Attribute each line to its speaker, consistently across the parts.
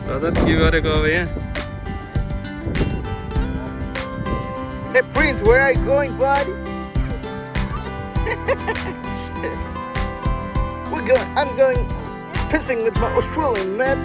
Speaker 1: Brother, কি করে কবে?
Speaker 2: Hey Prince, where are you going, buddy? I'm going fishing with my Australian mate.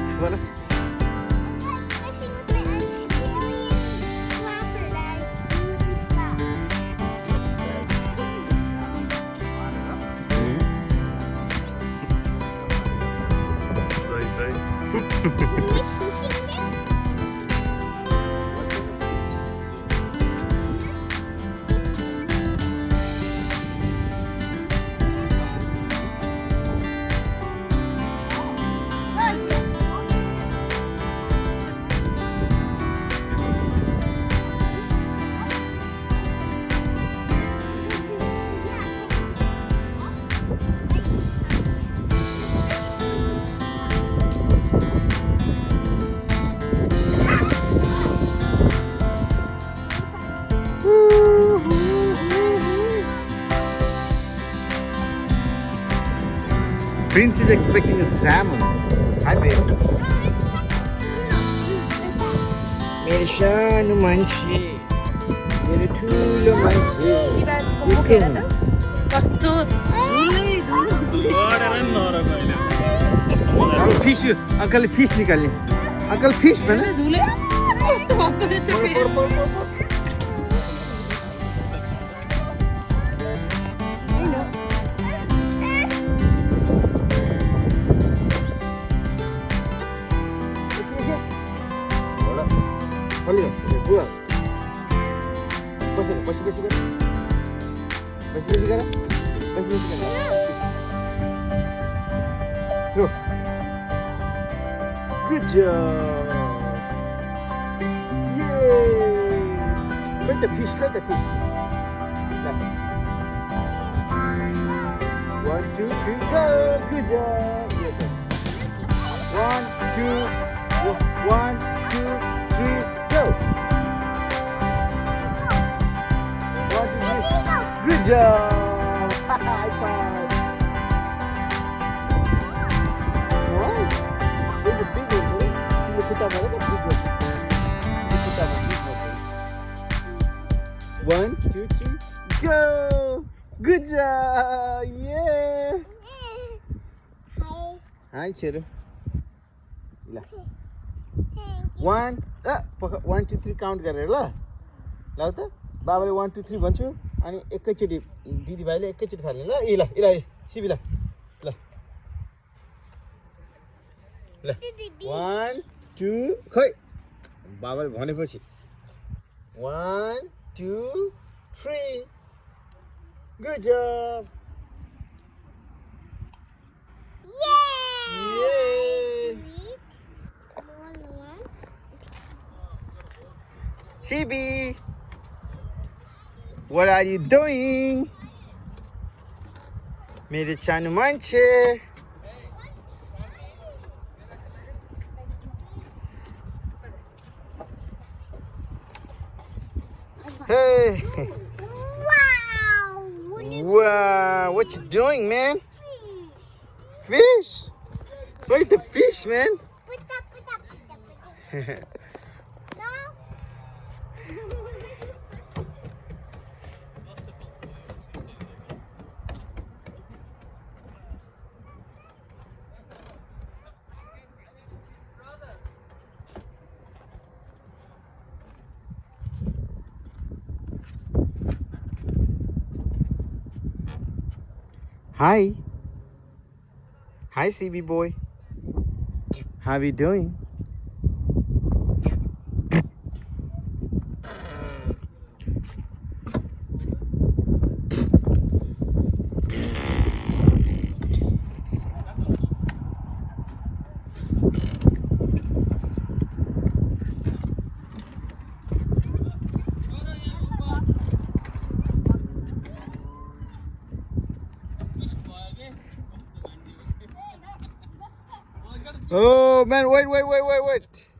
Speaker 2: Prince is expecting a salmon. Hi, babe. मेरे शानु मान्छे, मेरो ठुलो मान्छे.
Speaker 1: कस्तो
Speaker 2: Uncle fish, uncle fish निकाल्ने. Uncle fish भने.
Speaker 1: धुले कस्तो भएको रहेछ फेरि
Speaker 2: Olha, boa. Basi gara. Throw. Good job. Yay. Cut the fish. Last. 1, 2, 3, go. Good job. 1, 2, 3, go. 1, 2, 3. Good job. High five. What? There's a big one too. You put that one, that's a big one. You put that one, big one. 1, 2, 3, go. Good job. Yeah. Hi, Cheru. 1, 2, 3 count गरेर ल ल त बाबाले 1, 2, 3 भन्छु अनि एकैचोटि दिदीभाइले एकैचोटि फाल्ने ल ल सिबी ल 1, 2 खै बाबाले भनेपछि 1, 2, 3 गुड जब Phoebe, what are you doing? Mere chanu manche. Hey. Wow, what you doing, man? Fish? Where's the fish, man? Hi. Hi, CB boy. How are you doing? Oh man, wait.